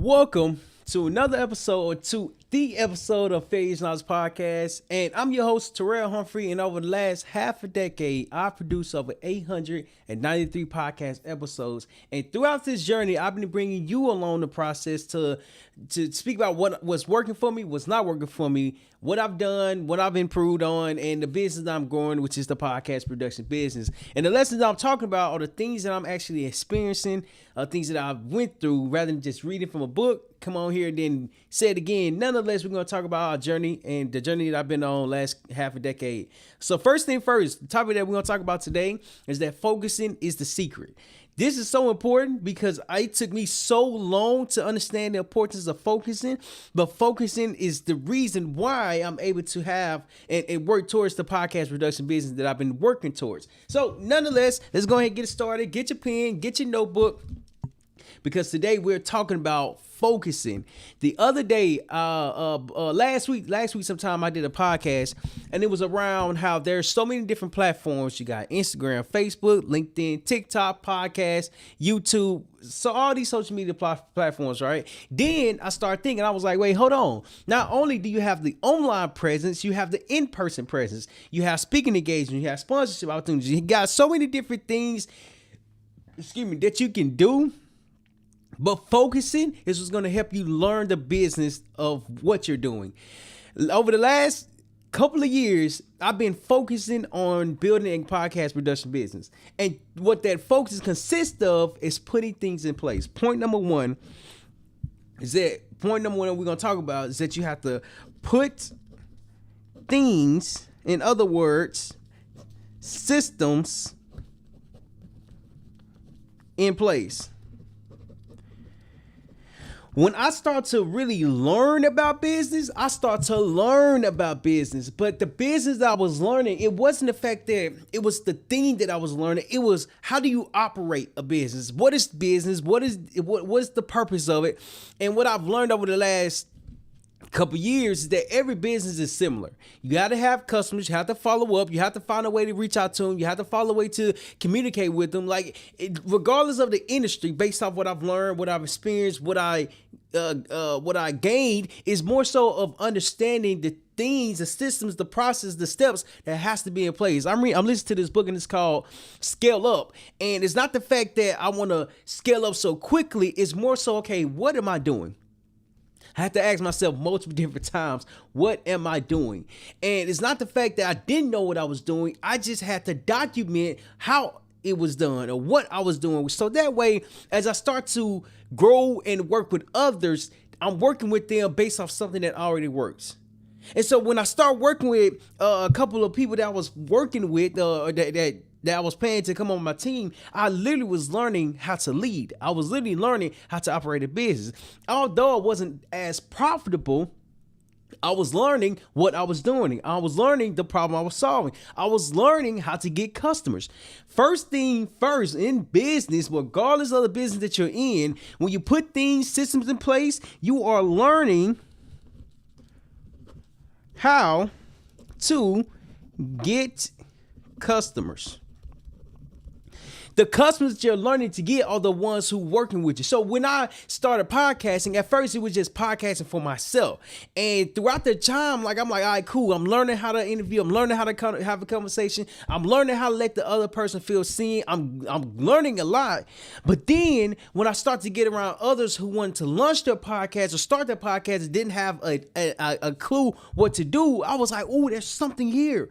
Welcome to another episode, or to the episode of Phase Knowledge Podcast. And I'm your host, Terrell Humphrey. And over the last half a decade, I've produced over 893 podcast episodes. And throughout this journey, I've been bringing you along the process to speak about what's working for me, what's not working for me, what I've done, what I've improved on, and the business that I'm growing, which is the podcast production business. And the lessons that I'm talking about are the things that I'm actually experiencing, things that I've went through, rather than just reading from a book. Come on here and then say it again. Nonetheless, we're going to talk about our journey and the journey that I've been on last half a decade. So first thing first, the topic that we're going to talk about today is that focusing is the secret. This is so important because it took me so long to understand the importance of focusing, but focusing is the reason why I'm able to have and work towards the podcast production business that I've been working towards. So nonetheless, let's go ahead and get started. Get your pen, get your notebook, because today we're talking about focusing. The other day, last week sometime I did a podcast, and it was around how there's so many different platforms. You got Instagram, Facebook, LinkedIn, TikTok, podcast, YouTube. So all these social media platforms, right? Then I started thinking, I was like, wait, hold on. Not only do you have the online presence, you have the in-person presence. You have speaking engagement, you have sponsorship opportunities. You got so many different things, that you can do. But focusing is what's going to help you learn the business of what you're doing. Over the last couple of years, I've been focusing on building a podcast production business. And what that focus consists of is putting things in place. Point number one we're going to talk about is that you have to put things, in other words, systems in place. When I start to really learn about business, I start to learn about business. But the business that I was learning, it wasn't the fact that it was the thing that I was learning. It was, how do you operate a business? What is business? What's the purpose of it? And what I've learned over the last couple years is that every business is similar. You got to have customers. You have to follow up. You have to find a way to reach out to them. You have to find a way to communicate with them. Regardless of the industry, based off what I've learned, what I've experienced, what I gained, is more so of understanding the things, the systems, the process, the steps that has to be in place. I'm listening to this book, and it's called Scale Up. And it's not the fact that I want to scale up so quickly. It's more so, okay, what am I doing? I had to ask myself multiple different times, what am I doing? And it's not the fact that I didn't know what I was doing. I just had to document how it was done or what I was doing. So that way, as I start to grow and work with others, I'm working with them based off something that already works. And so when I start working with a couple of people that I was working with, that I was paying to come on my team, I literally was learning how to lead. I was literally learning how to operate a business. Although it wasn't as profitable, I was learning what I was doing. I was learning the problem I was solving. I was learning how to get customers. First thing first, in business, regardless of the business that you're in, when you put things, systems in place, you are learning how to get customers. The customers that you're learning to get are the ones who working with you. So when I started podcasting, at first it was just podcasting for myself. And throughout the time, I'm like, all right, cool. I'm learning how to interview. I'm learning how to have a conversation. I'm learning how to let the other person feel seen. I'm learning a lot. But then when I start to get around others who wanted to launch their podcast or start their podcast and didn't have a clue what to do, I was like, oh, there's something here.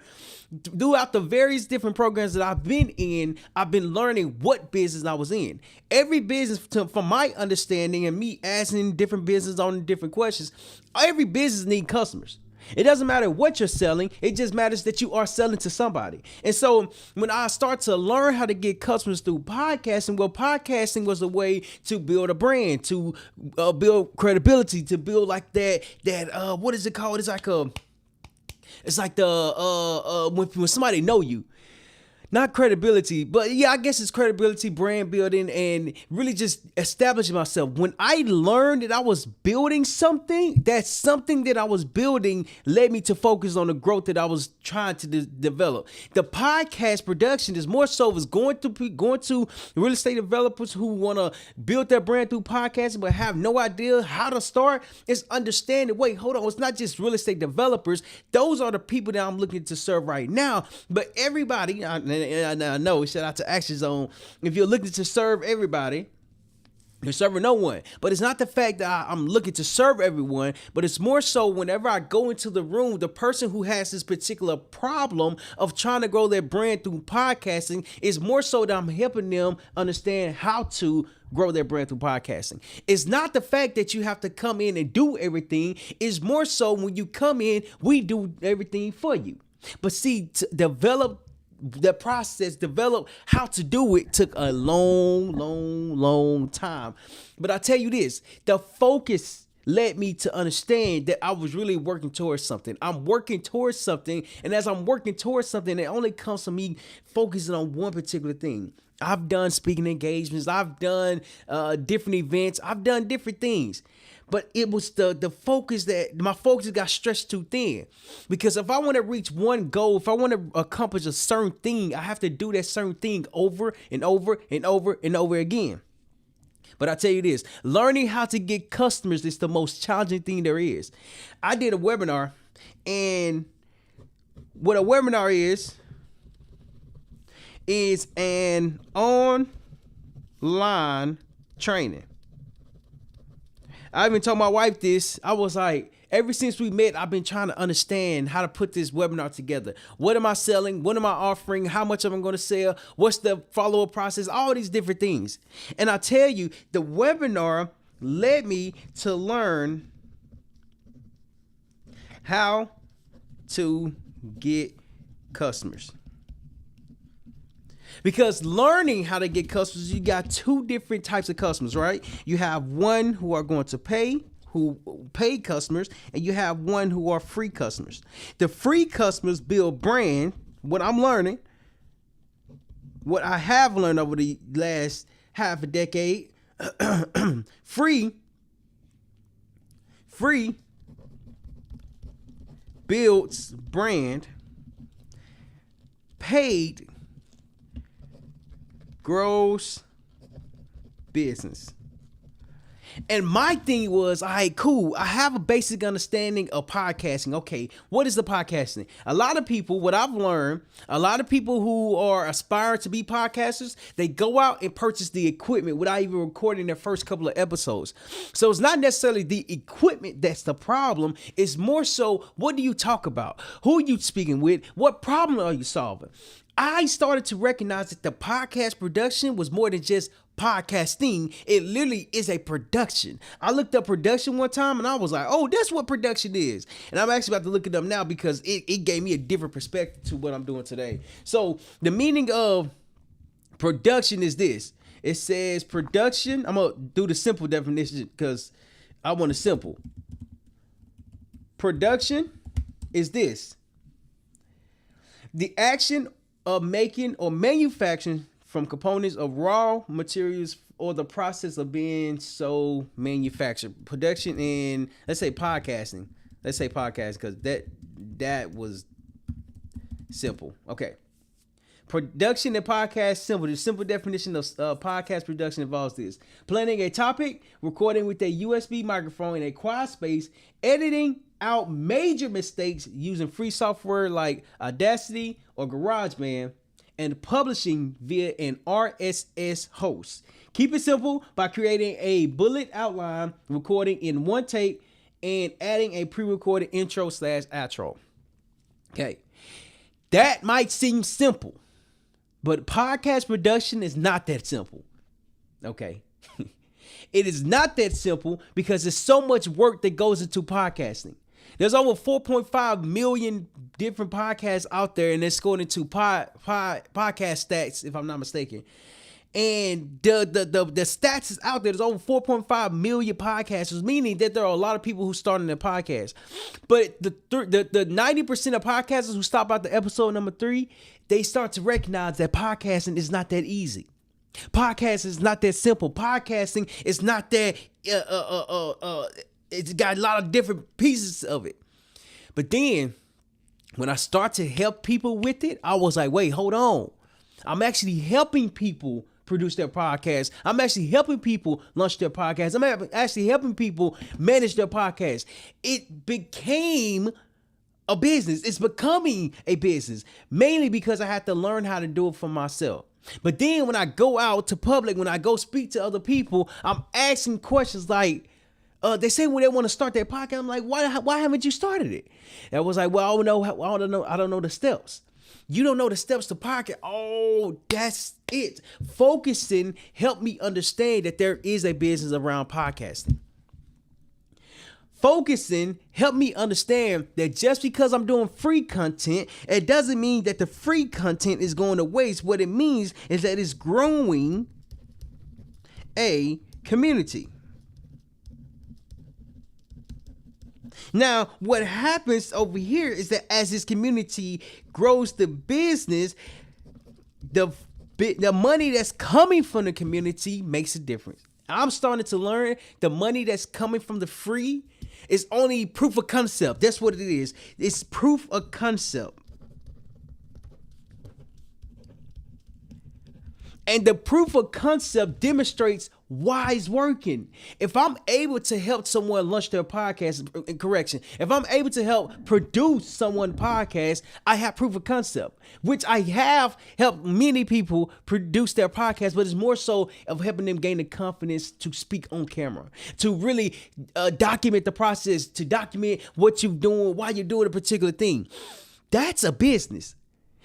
Throughout the various different programs that I've been in, I've been learning what business I was in. Every business, from my understanding and me asking different business on different questions, every business needs customers. It doesn't matter what you're selling. It just matters that you are selling to somebody. And so when I start to learn how to get customers through podcasting, podcasting was a way to build a brand, to build credibility, to build like that what is it called? It's like the when somebody know you. not credibility, but yeah, I guess it's credibility, brand building, and really just establishing myself. When I learned that I was building something, that something that I was building led me to focus on the growth that I was trying to develop. The podcast production is more so is going to real estate developers who want to build their brand through podcasting but have no idea how to start. It's understanding, wait, hold on, it's not just real estate developers. Those are the people that I'm looking to serve right now. But everybody, I know, shout out to Action Zone. If you're looking to serve everybody, you're serving no one. But it's not the fact that I'm looking to serve everyone, but it's more so whenever I go into the room, the person who has this particular problem of trying to grow their brand through podcasting is more so that I'm helping them understand how to grow their brand through podcasting. It's not the fact that you have to come in and do everything. It's more so when you come in, we do everything for you. But see, to develop the process, develop how to do it took a long time. But I tell you this, the focus led me to understand that I was really working towards something. I'm working towards something. And as I'm working towards something, it only comes from me focusing on one particular thing. I've done speaking engagements. I've done different events. I've done different things. But it was the focus that my focus got stretched too thin. Because if I want to reach one goal, if I want to accomplish a certain thing, I have to do that certain thing over and over and over and over again. But I tell you this, learning how to get customers is the most challenging thing there is. I did a webinar, and what a webinar is an online training. I even told my wife this. I was like, ever since we met, I've been trying to understand how to put this webinar together. What am I selling? What am I offering? How much am I going to sell? What's the follow-up process? All these different things. And I tell you, the webinar led me to learn how to get customers. Because learning how to get customers, you got two different types of customers, right? You have one who are going to pay, who pay customers, and you have one who are free customers. The free customers build brand. What I'm learning, what I have learned over the last half a decade, free builds brand, paid grows business. And my thing was, all right, cool. I have a basic understanding of podcasting. Okay, what is the podcasting? A lot of people, what I've learned, a lot of people who are aspiring to be podcasters, they go out and purchase the equipment without even recording their first couple of episodes. So it's not necessarily the equipment that's the problem. It's more so, what do you talk about? Who are you speaking with? What problem are you solving? I started to recognize that the podcast production was more than just podcasting. It literally is a production. I looked up production one time and I was like, oh, that's what production is. And I'm actually about to look it up now because it gave me a different perspective to what I'm doing today. So the meaning of production is this. It says production. I'm going to do the simple definition because I want it simple. Production is this: the action of making or manufacturing from components of raw materials or the process of being so manufactured. Production in, let's say podcasting. Let's say podcast because that was simple. Okay. Production and podcast simple. The simple definition of podcast production involves this: planning a topic, recording with a USB microphone in a quiet space, editing out major mistakes using free software like Audacity or GarageBand, and publishing via an RSS host. Keep it simple by creating a bullet outline, recording in one take, and adding a pre-recorded intro/outro. Okay. That might seem simple, but podcast production is not that simple. Okay. It is not that simple because there's so much work that goes into podcasting. There's over 4.5 million different podcasts out there, and it's going into podcast stats, if I'm not mistaken. And the stats is out there. There's over 4.5 million podcasters, meaning that there are a lot of people who started their podcast. But the 90% of podcasters who stop out the episode number 3, they start to recognize that podcasting is not that easy. Podcasting is not that simple. Podcasting is not that it's got a lot of different pieces of it. But then when I start to help people with it, I was like, wait, hold on. I'm actually helping people produce their podcast. I'm actually helping people launch their podcast. I'm actually helping people manage their podcast. It became a business. It's becoming a business, mainly because I had to learn how to do it for myself. But then when I go out to public, when I go speak to other people, I'm asking questions like, they say when they want to start their podcast, I'm like, why haven't you started it? And I was like, well, I don't know the steps. You don't know the steps to podcast. Oh, that's it. Focusing helped me understand that there is a business around podcasting. Focusing helped me understand that just because I'm doing free content, it doesn't mean that the free content is going to waste. What it means is that it's growing a community. Now, what happens over here is that as this community grows the business, the money that's coming from the community makes a difference. I'm starting to learn the money that's coming from the free is only proof of concept. That's what it is. It's proof of concept. And the proof of concept demonstrates why it's working. If I'm able to help someone launch their podcast, correction, if I'm able to help produce someone's podcast, I have proof of concept, which I have helped many people produce their podcast, but it's more so of helping them gain the confidence to speak on camera, to really document the process, to document what you're doing, why you're doing a particular thing. That's a business.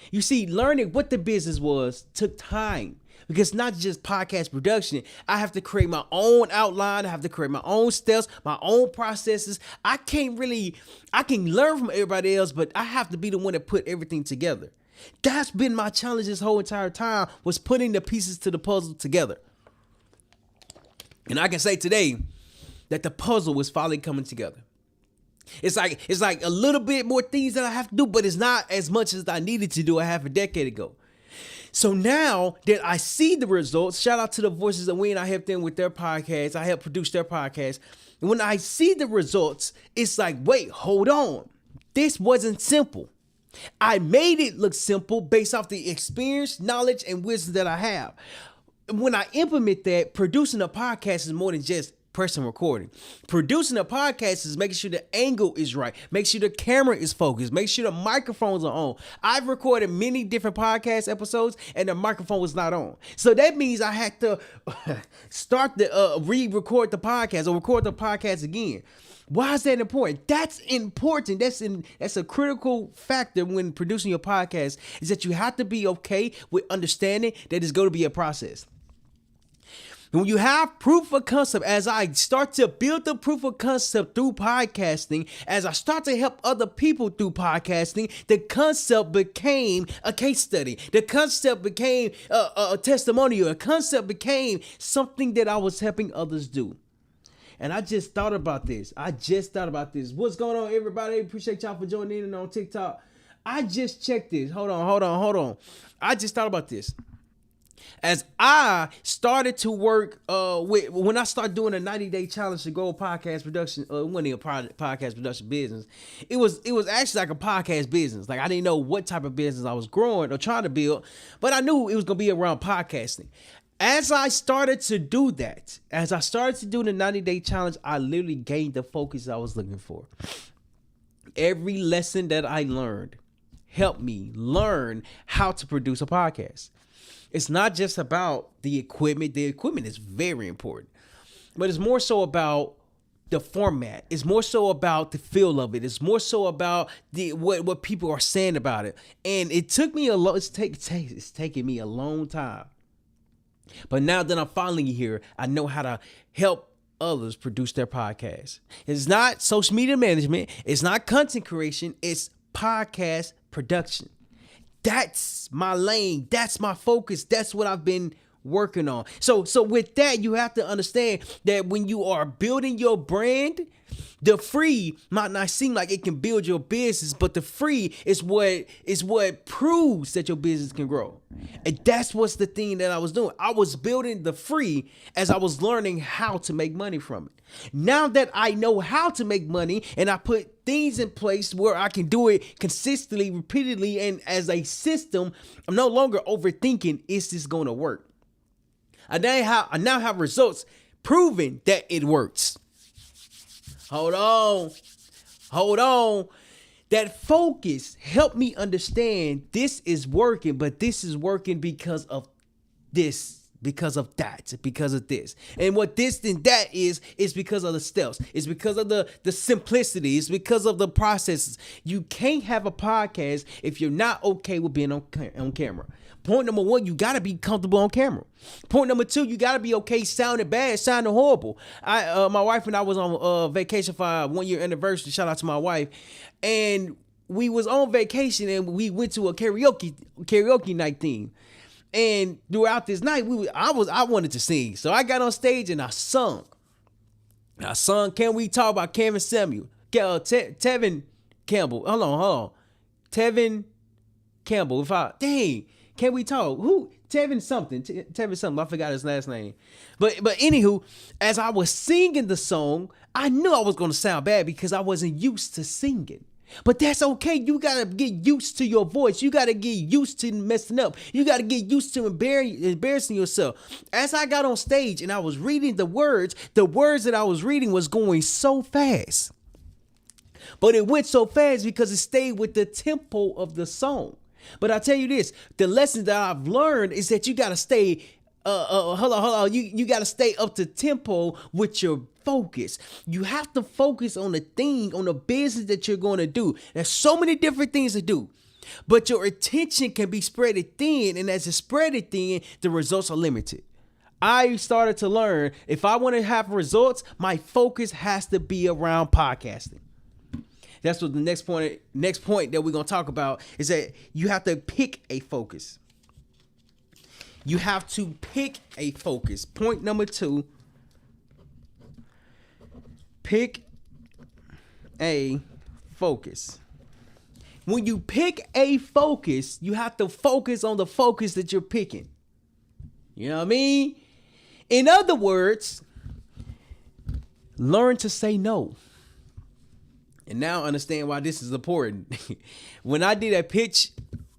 You see, learning what the business was took time. Because not just podcast production, I have to create my own outline. I have to create my own steps, my own processes. I can learn from everybody else, but I have to be the one that put everything together. That's been my challenge this whole entire time, was putting the pieces to the puzzle together. And I can say today that the puzzle was finally coming together. It's like a little bit more things that I have to do, but it's not as much as I needed to do a half a decade ago. So now that I see the results, shout out to the Voices of Win. I helped them with their podcast. I helped produce their podcast. And when I see the results, it's like, wait, hold on. This wasn't simple. I made it look simple based off the experience, knowledge, and wisdom that I have. When I implement that, producing a podcast is more than just pressing recording. Producing a podcast is making sure the angle is right, make sure the camera is focused, make sure the microphones are on. I've recorded many different podcast episodes and the microphone was not on. So that means I had to start the re-record the podcast or record the podcast again. Why is that important? That's important. That's a critical factor when producing your podcast, is that you have to be okay with understanding that it's going to be a process. When you have proof of concept, as I start to build the proof of concept through podcasting, as I start to help other people through podcasting, the concept became a case study. The concept became a testimonial. The concept became something that I was helping others do. And I just thought about this. What's going on, everybody? Appreciate y'all for joining in on TikTok. I just checked this. Hold on. I just thought about this. As I started to work when I started doing a 90-day challenge to grow a podcast production, winning a podcast production business, it was actually like a podcast business. Like, I didn't know what type of business I was growing or trying to build, but I knew it was gonna be around podcasting. As I started to do that, as I started to do the 90-day challenge, I literally gained the focus I was looking for. Every lesson that I learned helped me learn how to produce a podcast. It's not just about the equipment. The equipment is very important, but it's more so about the format. It's more so about the feel of it. It's more so about what people are saying about it. And it took me it's taking me a long time. But now that I'm finally here, I know how to help others produce their podcast. It's not social media management. It's not content creation. It's podcast production. That's my lane. That's my focus. That's what I've been working on. So with that, you have to understand that when you are building your brand, the free might not seem like it can build your business, but the free is what proves that your business can grow. And that's what's the thing that I was doing. I was building the free as I was learning how to make money from it. Now that I know how to make money and I put things in place where I can do it consistently, repeatedly, and as a system, I'm no longer overthinking, is this going to work? I now have results proving that it works. Hold on. That focus helped me understand this is working, but this is working because of this, because of that, because of this. And what this and that is because of the steps. It's because of the simplicity. It's because of the processes. You can't have a podcast if you're not okay with being on camera. Point number one, you got to be comfortable on camera. Point number two, you got to be okay sounding bad, sounding horrible. My wife and I was on vacation for our 1 year anniversary. Shout out to my wife. And we was on vacation and we went to a karaoke night thing. And throughout this night, I wanted to sing. So I got on stage and I sung. Can We Talk About Kevin Samuel? Tevin Campbell. Hold on. Tevin Campbell. Can we talk? Who? Tevin something. I forgot his last name. But anywho, as I was singing the song, I knew I was going to sound bad because I wasn't used to singing. But that's okay. You got to get used to your voice. You got to get used to messing up. You got to get used to embarrassing yourself. As I got on stage and I was reading the words that I was reading was going so fast. But it went so fast because it stayed with the tempo of the song. But I tell you this, the lesson that I've learned is that you got to stay, hold on. You got to stay up to tempo with your focus. You have to focus on the thing, on the business that you're going to do. There's so many different things to do, but your attention can be spread thin. And as it's spread thin, the results are limited. I started to learn if I want to have results, my focus has to be around podcasting. That's what the next point that we're going to talk about is that you have to pick a focus. You have to pick a focus. Point number 2, pick a focus. When you pick a focus, you have to focus on the focus that you're picking. You know what I mean? In other words, learn to say no. And now understand why this is important. When I did a pitch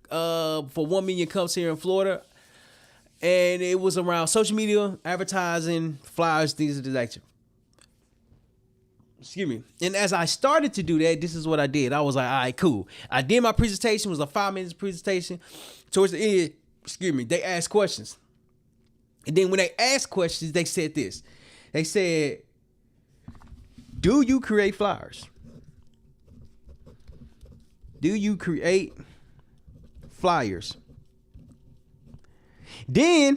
for 1 Million Cups here in Florida, and it was around social media, advertising, flyers, things of that nature. Excuse me. And as I started to do that, this is what I did. I was like, all right, cool. I did my presentation. It was a 5-minute presentation. Towards the end, they asked questions. And then when they asked questions, they said this. They said, do you create flyers? Do you create flyers? Then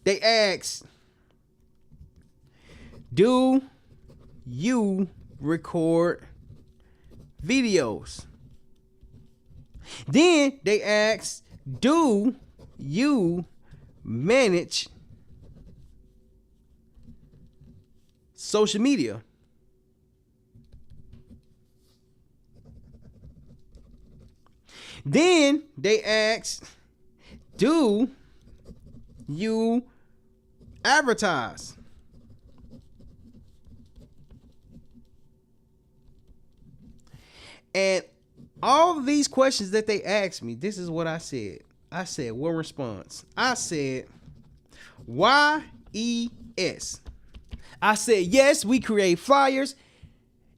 they ask, do you record videos? Then they ask, do you manage social media? Then they ask, do you advertise? And all of these questions that they asked me, this is what I said. I said, what response? I said, YES. I said, yes, we create flyers.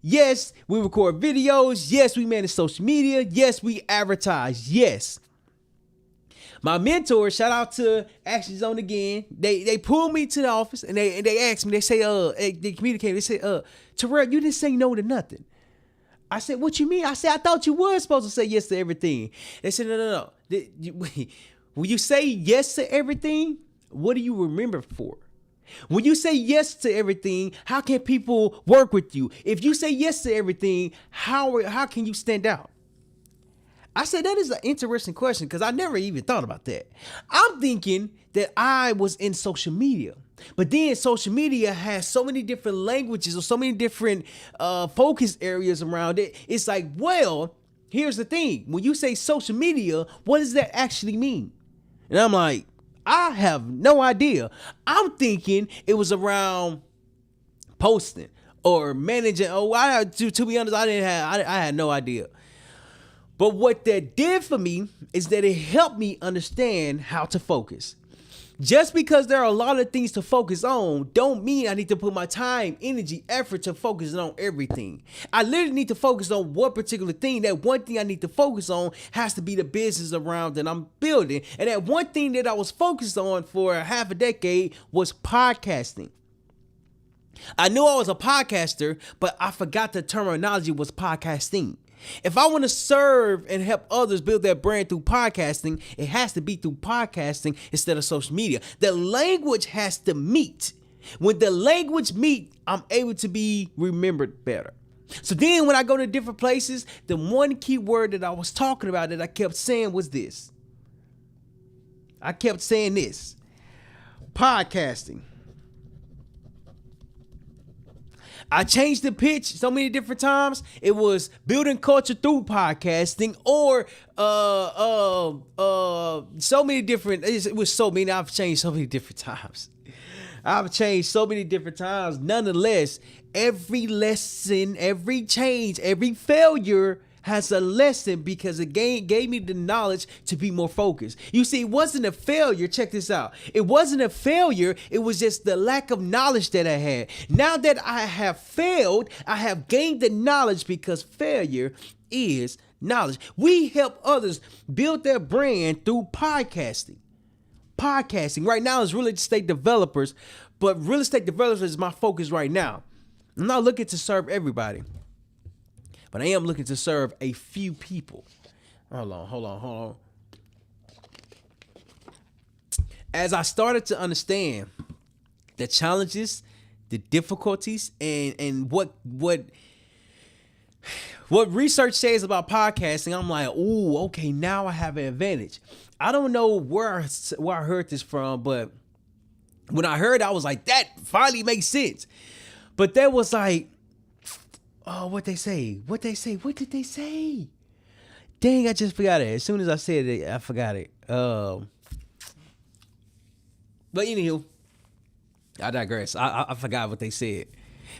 Yes, we record videos. Yes, we manage social media. Yes, we advertise. Yes. My mentor, shout out to Action Zone again. They pulled me to the office and they asked me. They say, they communicated. They say, Terrell, you didn't say no to nothing. I said, what you mean? I said, I thought you were supposed to say yes to everything. They said, no. When you say yes to everything, what do you remember for? When you say yes to everything, how can people work with you? If you say yes to everything, how can you stand out? I said, that is an interesting question because I never even thought about that. I'm thinking that I was in social media. But then social media has so many different languages or so many different focus areas around it. It's like, well, here's the thing. When you say social media, what does that actually mean? And I'm like, I have no idea. I'm thinking it was around posting or managing. To be honest, I had no idea. But what that did for me is that it helped me understand how to focus. Just because there are a lot of things to focus on don't mean I need to put my time, energy, effort to focus on everything. I literally need to focus on one particular thing. That one thing I need to focus on has to be the business around that I'm building. And that one thing that I was focused on for half a decade was podcasting. I knew I was a podcaster, but I forgot the terminology was podcasting. If I want to serve and help others build their brand through podcasting, it has to be through podcasting instead of social media. The language has to meet. When the language meet, I'm able to be remembered better. So then when I go to different places, the one key word that I was talking about that I kept saying was this. I kept saying this. Podcasting. I changed the pitch so many different times. It was building culture through podcasting, or so many different. It was so many. I've changed so many different times. Nonetheless, every lesson, every change, every failure has a lesson because it gave me the knowledge to be more focused. You see, it wasn't a failure. Check this out. It wasn't a failure. It was just the lack of knowledge that I had. Now that I have failed, I have gained the knowledge because failure is knowledge. We help others build their brand through podcasting. Podcasting right now is real estate developers, but real estate developers is my focus right now. I'm not looking to serve everybody, but I am looking to serve a few people. Hold on. As I started to understand the challenges, the difficulties, and what research says about podcasting, I'm like, ooh, okay, now I have an advantage. I don't know where I heard this from, but when I heard it, I was like, that finally makes sense. But there was like, oh, what did they say? Dang, I just forgot it. As soon as I said it, I forgot it. But anywho, I digress. I forgot what they said.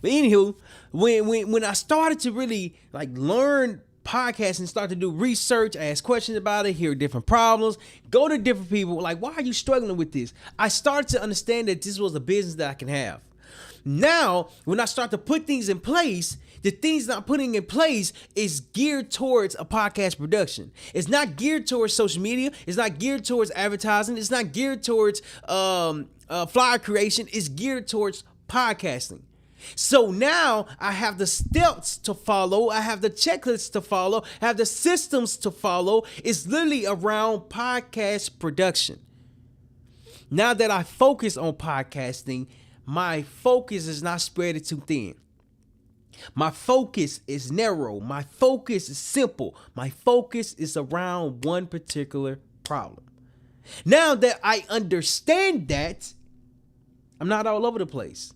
But anywho, when I started to really like learn podcasting, start to do research, ask questions about it, hear different problems, go to different people, like, why are you struggling with this? I started to understand that this was a business that I can have. Now, when I start to put things in place, the things that I'm putting in place is geared towards a podcast production. It's not geared towards social media. It's not geared towards advertising. It's not geared towards flyer creation. It's geared towards podcasting. So now I have the steps to follow. I have the checklists to follow. I have the systems to follow. It's literally around podcast production. Now that I focus on podcasting, my focus is not spread too thin. My focus is narrow. My focus is simple. My focus is around one particular problem. Now that I understand that, I'm not all over the place.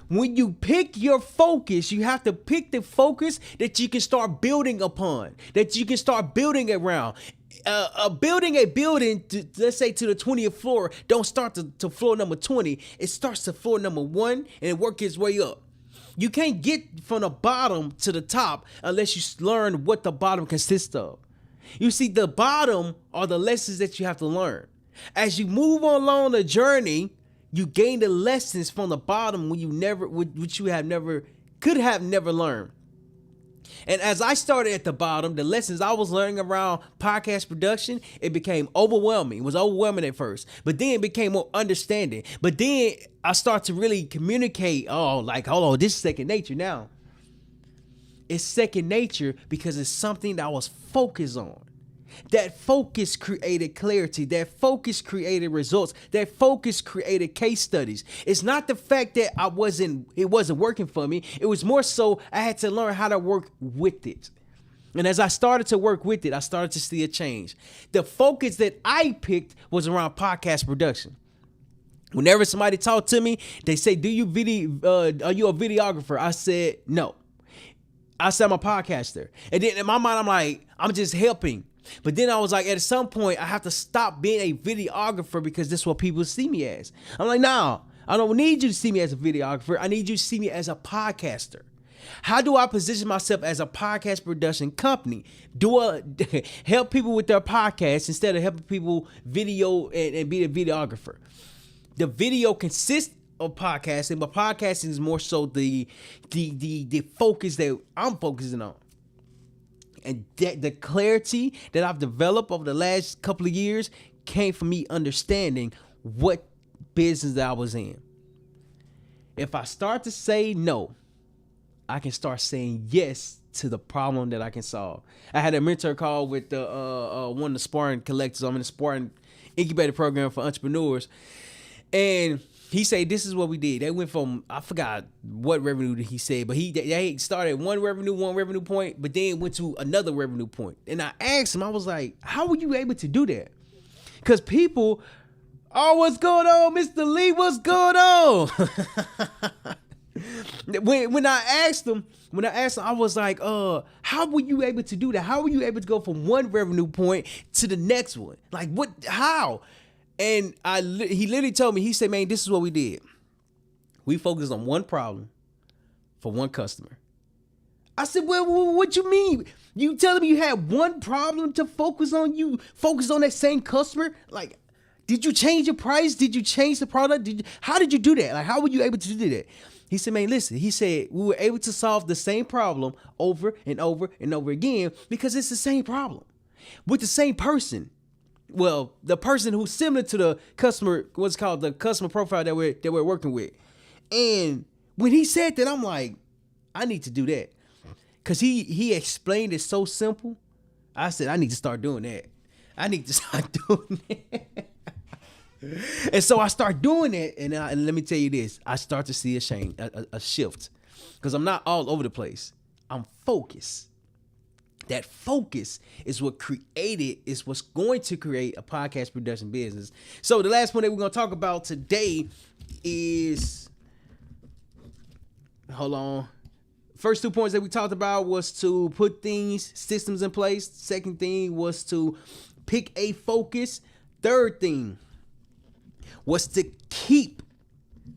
When you pick your focus, you have to pick the focus that you can start building upon, that you can start building around. Building a building, let's say to the 20th floor, don't start to floor number 20. It starts to floor number 1 and it works its way up. You can't get from the bottom to the top unless you learn what the bottom consists of. You see, the bottom are the lessons that you have to learn. As you move along the journey, you gain the lessons from the bottom which you could have never learned. And as I started at the bottom, the lessons I was learning around podcast production, it became overwhelming. It was overwhelming at first, but then it became more understanding. But then I start to really communicate. Hold on, this is second nature now. It's second nature because it's something that I was focused on. That focus created clarity. That focus created results. That focus created case studies. It's not the fact that it wasn't working for me. It was more so I had to learn how to work with it. And as I started to work with it, I started to see a change. The focus that I picked was around podcast production. Whenever somebody talked to me, they say, are you a videographer? I said, no. I said, I'm a podcaster. And then in my mind, I'm like, I'm just helping. But then I was like, at some point, I have to stop being a videographer because this is what people see me as. I'm like, no, I don't need you to see me as a videographer. I need you to see me as a podcaster. How do I position myself as a podcast production company? Do I help people with their podcasts instead of helping people video and be a videographer? The video consists of podcasting, but podcasting is more so the focus that I'm focusing on. And the clarity that I've developed over the last couple of years came from me understanding what business that I was in. If I start to say no, I can start saying yes to the problem that I can solve. I had a mentor call with one of the Spartan collectors. I'm in the Spartan incubator program for entrepreneurs. And he said, this is what we did. They went from, I forgot what revenue he said, but they started one revenue point, but then went to another revenue point. And I asked him, I was like, how were you able to do that? Because people, oh, what's going on, Mr. Lee? What's going on? When I asked him, I was like, how were you able to do that? How were you able to go from one revenue point to the next one? Like, what, how? And he literally told me, he said, man, this is what we did. We focused on one problem for one customer. I said, well, what you mean? You telling me you had one problem to focus on? You focus on that same customer? Like, did you change your price? Did you change the product? How did you do that? Like, how were you able to do that? He said, man, listen, he said, we were able to solve the same problem over and over and over again because it's the same problem with the same person. Well, the person who's similar to the customer, what's called the customer profile that we're working with. And when he said that, I'm like, I need to do that. Because he explained it so simple. I said, I need to start doing that. I need to start doing it. And so I start doing it. And let me tell you this. I start to see a shift. Because I'm not all over the place. I'm focused. That focus is what's going to create a podcast production business. So the last one that we're going to talk about today is, hold on. First 2 points that we talked about was to put systems in place. Second thing was to pick a focus. Third thing was to keep.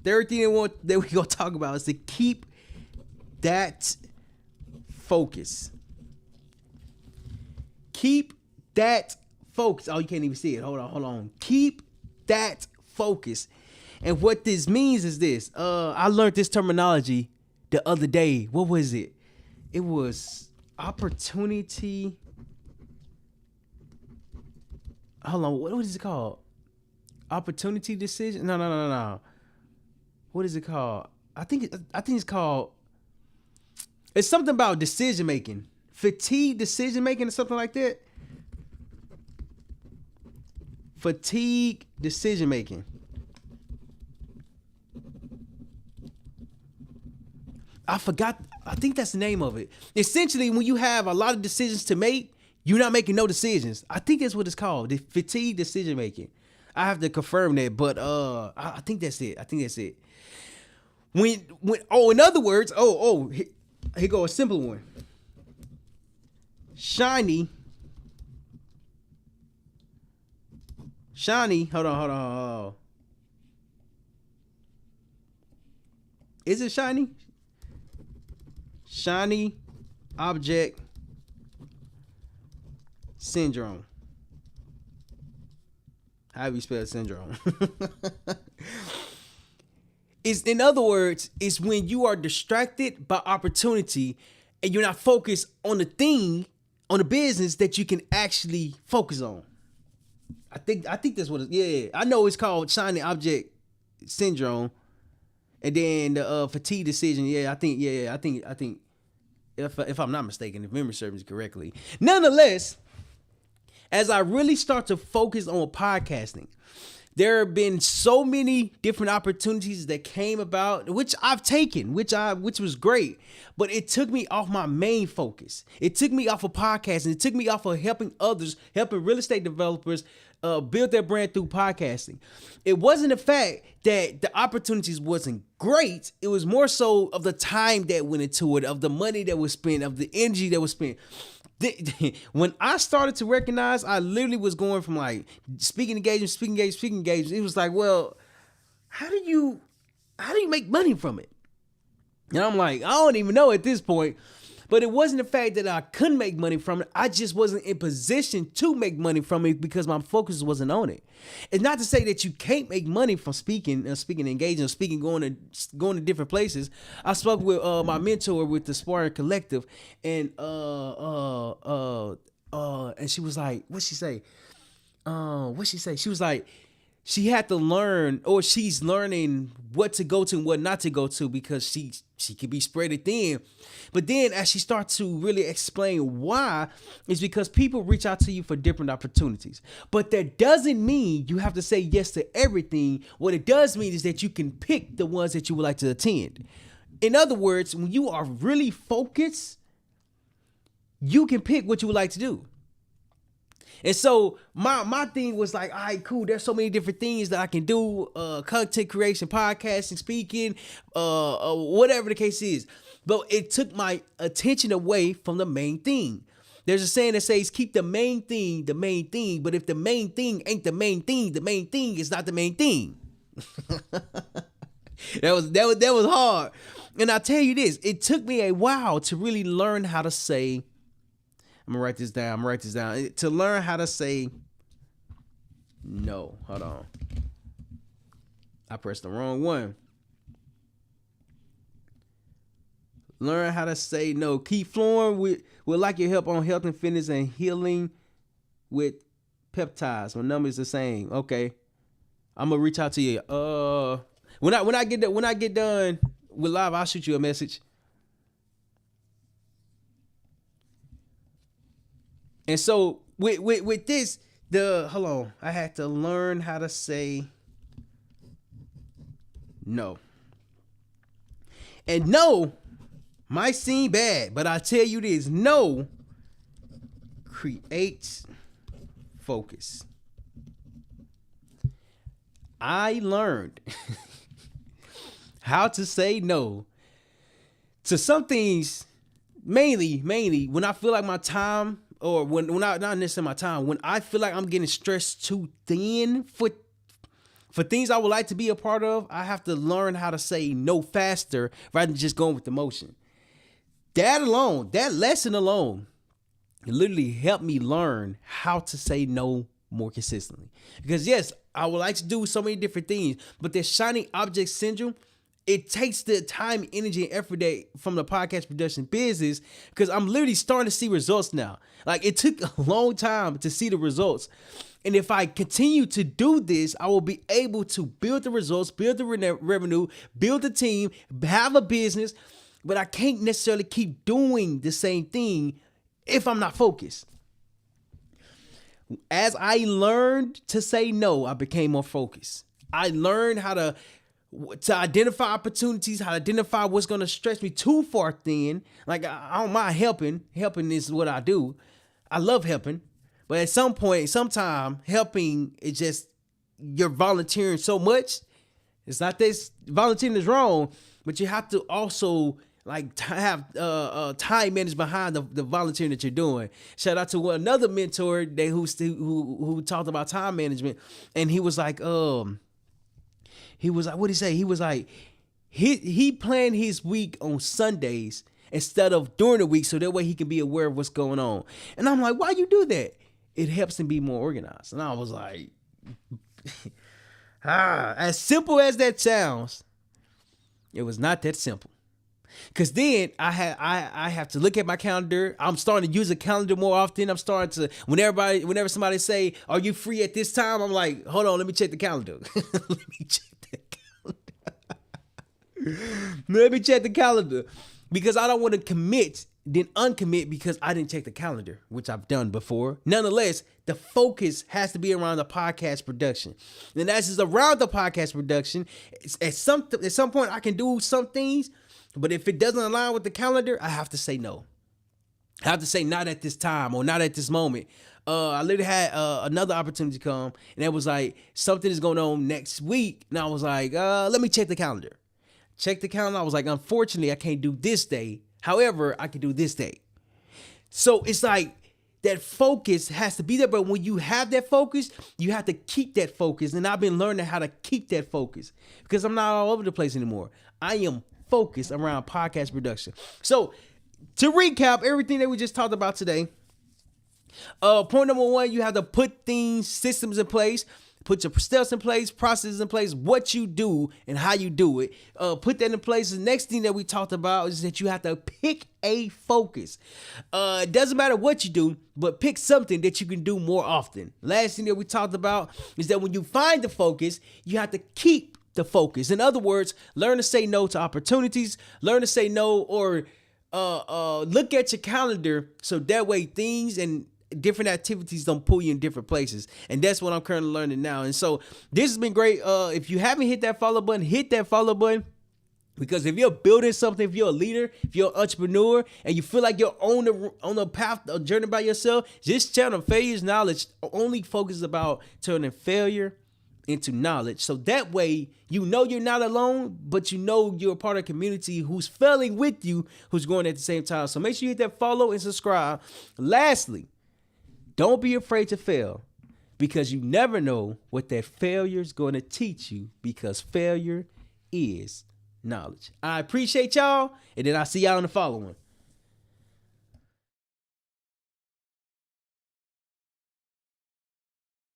Third thing that we're going to talk about is to keep that focus. Keep that focus. Oh, you can't even see it. Hold on. Keep that focus. And what this means is this. I learned this terminology the other day. What was it? It was opportunity. Hold on. What is it called? Opportunity decision? No. What is it called? I think it's called. It's something about decision making. Fatigue decision making or something like that. Fatigue decision making. I forgot. I think that's the name of it. Essentially, when you have a lot of decisions to make, you're not making no decisions. I think that's what it's called. The fatigue decision making. I have to confirm that, but I think that's it. When in other words, here go a simple one. Shiny. Hold on. Is it shiny? Shiny object syndrome. How do you spell syndrome? In other words, it's when you are distracted by opportunity and you're not focused on the thing, on the business that you can actually focus on. I think that's what I know it's called shiny object syndrome. And then the fatigue decision. I think if I'm not mistaken, if memory serves me correctly. Nonetheless, as I really start to focus on podcasting, There have been so many different opportunities that came about, which I've taken, which was great, but it took me off my main focus. It took me off of podcasting. It took me off of helping others, helping real estate developers build their brand through podcasting. It wasn't the fact that the opportunities wasn't great. It was more so of the time that went into it, of the money that was spent, of the energy that was spent. When I started to recognize, I literally was going from like speaking engagements. It was like, well, how do you make money from it? And I'm like, I don't even know at this point. But it wasn't the fact that I couldn't make money from it. I just wasn't in position to make money from it because my focus wasn't on it. It's not to say that you can't make money from speaking, engaging, going to different places. I spoke with my mentor with the Spartan Collective, and she was like, what'd she say? She was like, she had to learn, or she's learning what to go to and what not to go to, because she could be spread thin. But then as she starts to really explain why, it's because people reach out to you for different opportunities. But that doesn't mean you have to say yes to everything. What it does mean is that you can pick the ones that you would like to attend. In other words, when you are really focused, you can pick what you would like to do. And so my thing was like, all right, cool. There's so many different things that I can do, content creation, podcasting, speaking, whatever the case is. But it took my attention away from the main thing. There's a saying that says, keep the main thing the main thing. But if the main thing ain't the main thing is not the main thing. That was hard. And I'll tell you this, it took me a while to really learn how to say, I'm gonna write this down. To learn how to say no. Hold on. I pressed the wrong one. Learn how to say no. Keep flowing. We'd like your help on health and fitness and healing with peptides. My number is the same. Okay. I'm gonna reach out to you. When I get done with live, I'll shoot you a message. And so with this, hold on, I had to learn how to say no. And no might seem bad, but I tell you this, no creates focus. I learned how to say no to some things, mainly when I feel like my time, or when not necessarily my time, when I feel like I'm getting stressed too thin for things I would like to be a part of, I have to learn how to say no faster rather than just going with the motion. That lesson alone, it literally helped me learn how to say no more consistently. Because yes, I would like to do so many different things, but this shiny object syndrome, it takes the time, energy, and effort from the podcast production business, because I'm literally starting to see results now. Like, it took a long time to see the results. And if I continue to do this, I will be able to build the results, build the revenue, build the team, have a business. But I can't necessarily keep doing the same thing if I'm not focused. As I learned to say no, I became more focused. I learned how to identify opportunities, how to identify what's going to stretch me too far thin. Like, I don't mind helping. Helping is what I do. I love helping. But at some point, sometime, helping is just, you're volunteering so much. It's not that volunteering is wrong, but you have to also like have time managed behind the volunteering that you're doing. Shout out to another mentor who talked about time management, and he was like, what did he say? He was like, he planned his week on Sundays instead of during the week, so that way he can be aware of what's going on. And I'm like, why you do that? It helps him be more organized. And I was like, as simple as that sounds, it was not that simple. Cause then I have to look at my calendar. I'm starting to use a calendar more often. I'm starting to, whenever somebody say, "Are you free at this time?" I'm like, hold on, let me check the calendar. Let me check the calendar, because I don't want to commit then uncommit because I didn't check the calendar, which I've done before. Nonetheless, the focus has to be around the podcast production. And as is around the podcast production, at some point I can do some things, but if it doesn't align with the calendar, I have to say no. I have to say not at this time or not at this moment. I literally had another opportunity come, and it was like something is going on next week, and I was like, let me check the calendar. Check the calendar. I was like, unfortunately, I can't do this day. However, I can do this day. So it's like that focus has to be there. But when you have that focus, you have to keep that focus. And I've been learning how to keep that focus because I'm not all over the place anymore. I am focused around podcast production. So to recap everything that we just talked about today, point number one, you have to put things, systems in place. Put your steps in place, processes in place, what you do and how you do it. Put that in place. The next thing that we talked about is that you have to pick a focus. It doesn't matter what you do, but pick something that you can do more often. Last thing that we talked about is that when you find the focus, you have to keep the focus. In other words, learn to say no to opportunities, learn to say no, or look at your calendar so that way things and different activities don't pull you in different places. And that's what I'm currently learning now. And so this has been great. If you haven't hit that follow button, hit that follow button. Because if you're building something, if you're a leader, if you're an entrepreneur, and you feel like you're on a path, a journey by yourself, this channel, Failure's Knowledge, only focuses about turning failure into knowledge. So that way, you know you're not alone, but you know you're a part of a community who's failing with you, who's going at the same time. So make sure you hit that follow and subscribe. Lastly, don't be afraid to fail because you never know what that failure is going to teach you because failure is knowledge. I appreciate y'all, and then I'll see y'all in the following one.